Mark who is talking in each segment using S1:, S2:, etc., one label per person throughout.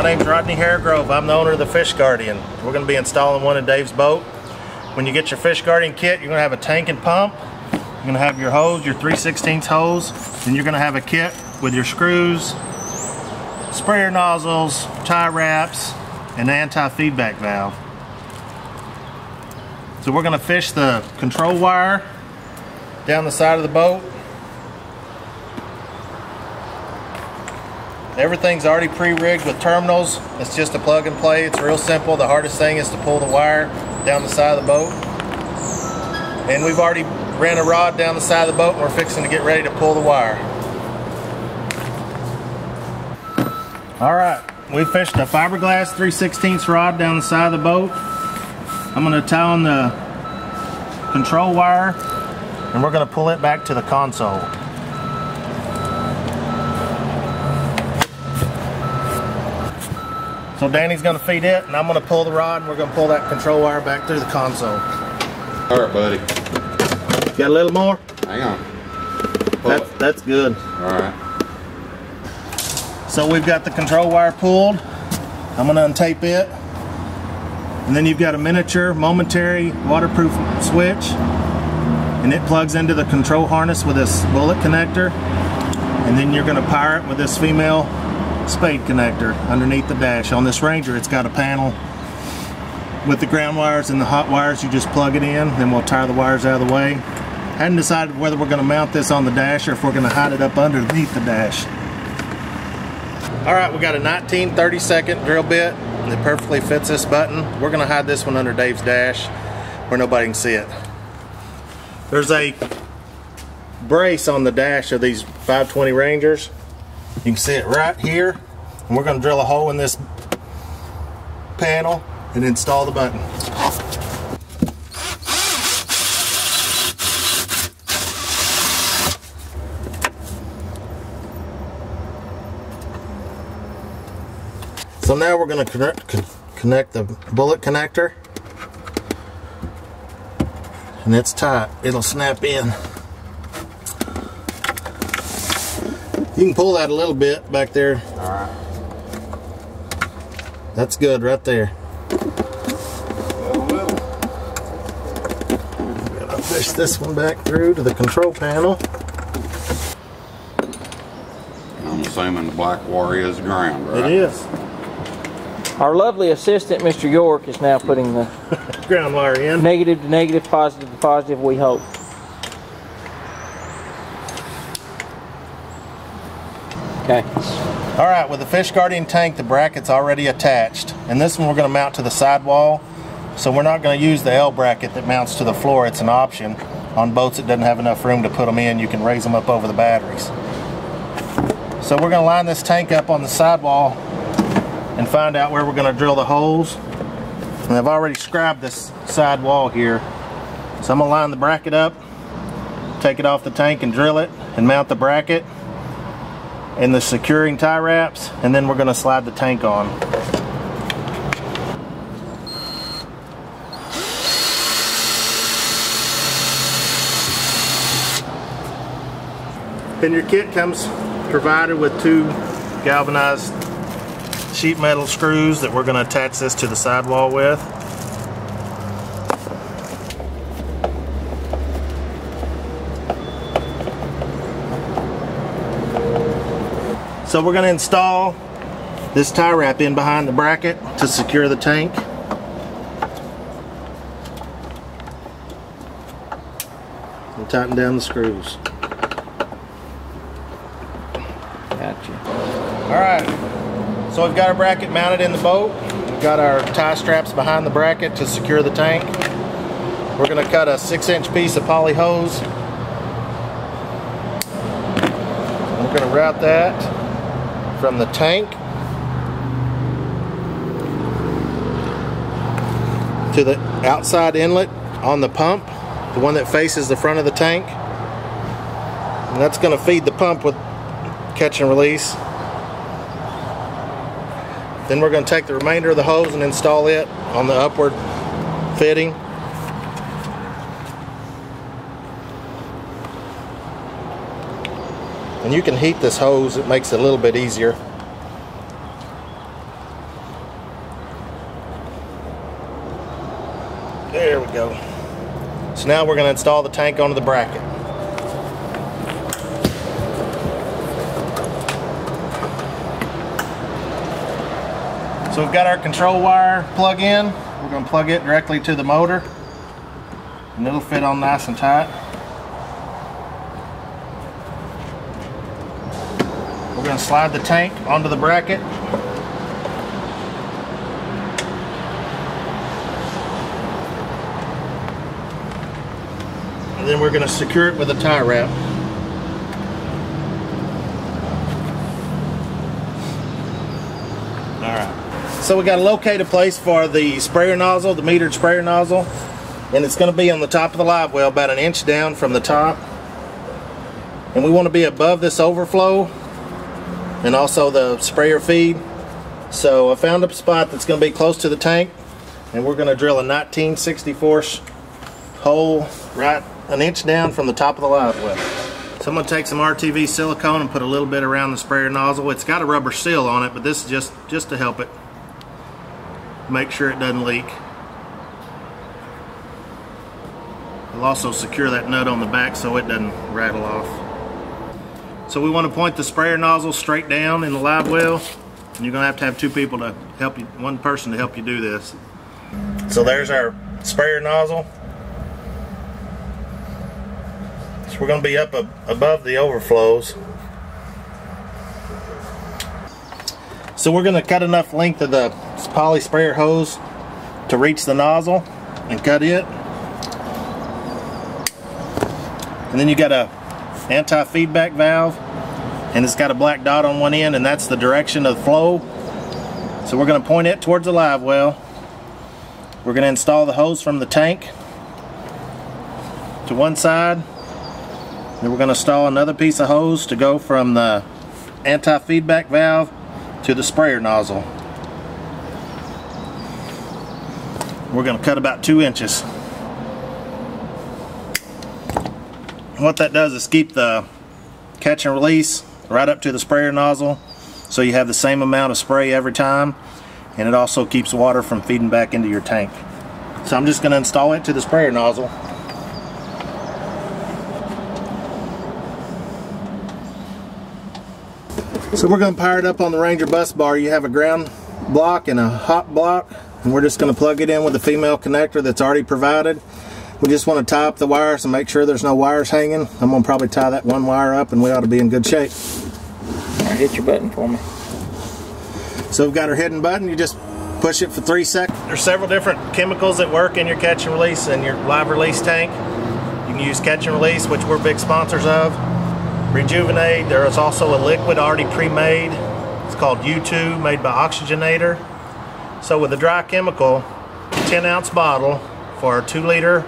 S1: name's Rodney Haregrove. I'm the owner of the Fish Guardian. We're going to be installing one in Dave's boat. When you get your Fish Guardian kit, you're going to have a tank and pump. You're going to have your hose, your 3/16 hose. Then you're going to have a kit with your screws, sprayer nozzles, tie wraps, and anti-feedback valve. So we're going to fish the control wire down the side of the boat. Everything's already pre-rigged with terminals. It's just a plug and play. It's real simple. The hardest thing is to pull the wire down the side of the boat. And we've already ran a rod down the side of the boat and we're fixing to get ready to pull the wire. Alright, we fished a fiberglass 3/16 rod down the side of the boat. I'm going to tie on the control wire and we're going to pull it back to the console. So Danny's going to feed it, and I'm going to pull the rod, and we're going to pull that control wire back through the console.
S2: All right, buddy.
S1: Got a little more?
S2: Hang on.
S1: That's good.
S2: All right.
S1: So we've got the control wire pulled. I'm going to untape it. And then you've got a miniature, momentary, waterproof switch. And it plugs into the control harness with this bullet connector. And then you're going to power it with this female spade connector underneath the dash. On this Ranger, it's got a panel with the ground wires and the hot wires. You just plug it in, then we'll tire the wires out of the way. Hadn't decided whether we're going to mount this on the dash or if we're going to hide it up underneath the dash. Alright, we got a 19/32 drill bit that perfectly fits this button. We're going to hide this one under Dave's dash where nobody can see it. There's a brace on the dash of these 520 Rangers. You can see it right here, and we're going to drill a hole in this panel and install the button. So now we're going to connect the bullet connector, and it's tight. It'll snap in. You can pull that a little bit back there.
S2: Alright.
S1: That's good right there. Gotta fish this one back through to the control panel.
S2: I'm assuming the black wire is ground, right?
S1: It is.
S3: Our lovely assistant, Mr. York, is now putting the
S1: Ground wire in.
S3: negative to negative, positive to positive, we hope. Okay.
S1: Alright, with the Fish Guardian tank, the bracket's already attached. And this one we're going to mount to the sidewall. So we're not going to use the L bracket that mounts to the floor. It's an option. On boats that doesn't have enough room to put them in, you can raise them up over the batteries. So we're going to line this tank up on the sidewall and find out where we're going to drill the holes. And I've already scribed this side wall here. So I'm going to line the bracket up, take it off the tank and drill it, and mount the bracket and the securing tie wraps, and then we're going to slide the tank on. And your kit comes provided with 2 galvanized sheet metal screws that we're going to attach this to the sidewall with. So we're going to install this tie wrap in behind the bracket to secure the tank. And tighten down the screws.
S3: Gotcha.
S1: Alright, so we've got our bracket mounted in the boat. We've got our tie straps behind the bracket to secure the tank. We're going to cut a 6-inch piece of poly hose. We're going to route that from the tank to the outside inlet on the pump, the one that faces the front of the tank. And that's going to feed the pump with catch and release. Then we're going to take the remainder of the hose and install it on the upward fitting. And you can heat this hose, it makes it a little bit easier. There we go. So now we're going to install the tank onto the bracket. So we've got our control wire plug in. We're going to plug it directly to the motor, and it'll fit on nice and tight. We're going to slide the tank onto the bracket. And then we're going to secure it with a tie wrap. Alright. So we got to locate a place for the sprayer nozzle, the metered sprayer nozzle. And it's going to be on the top of the live well, about an inch down from the top. And we want to be above this overflow and also the sprayer feed. So I found a spot that's going to be close to the tank, and we're going to drill a 19/64 hole right an inch down from the top of the live well. So I'm going to take some RTV silicone and put a little bit around the sprayer nozzle. It's got a rubber seal on it, but this is just to help it make sure it doesn't leak. We'll also secure that nut on the back so it doesn't rattle off. So we want to point the sprayer nozzle straight down in the live well, and you're going to have two people to help you, one person to help you do this. So there's our sprayer nozzle. So we're going to be up above the overflows. So we're going to cut enough length of the poly sprayer hose to reach the nozzle and cut it. And then you got a anti-feedback valve, and it's got a black dot on one end, and that's the direction of the flow. So we're going to point it towards the live well. We're going to install the hose from the tank to one side. Then we're going to install another piece of hose to go from the anti-feedback valve to the sprayer nozzle. We're going to cut about 2 inches. What that does is keep the catch and release right up to the sprayer nozzle, so you have the same amount of spray every time, and it also keeps water from feeding back into your tank. So I'm just going to install it to the sprayer nozzle. So we're going to power it up on the Ranger bus bar. You have a ground block and a hot block, and we're just going to plug it in with a female connector that's already provided. We just want to tie up the wires and make sure there's no wires hanging. I'm going to probably tie that one wire up, and we ought to be in good shape.
S3: All right, hit your button for me.
S1: So we've got our hidden button. You just push it for 3 seconds. There's several different chemicals that work in your catch and release and your live release tank. You can use catch and release, which we're big sponsors of. Rejuvenate. There is also a liquid already pre-made. It's called U2, made by Oxygenator. So with a dry chemical, 10-ounce bottle for 2 liters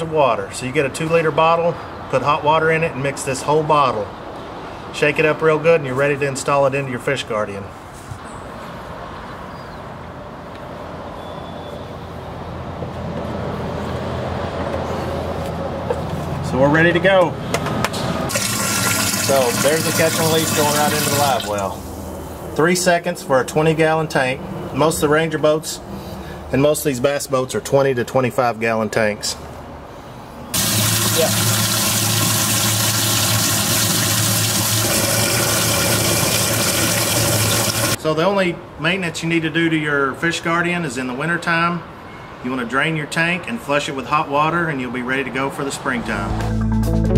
S1: of water. So you get a 2-liter bottle, put hot water in it, and mix this whole bottle. Shake it up real good, and you're ready to install it into your Fish Guardian. So we're ready to go. So there's the catch and release going right into the live well. 3 seconds for a 20-gallon tank. Most of the Ranger boats and most of these bass boats are 20 to 25-gallon tanks. Yeah. So the only maintenance you need to do to your Fish Guardian is in the winter time. You want to drain your tank and flush it with hot water, and you'll be ready to go for the springtime.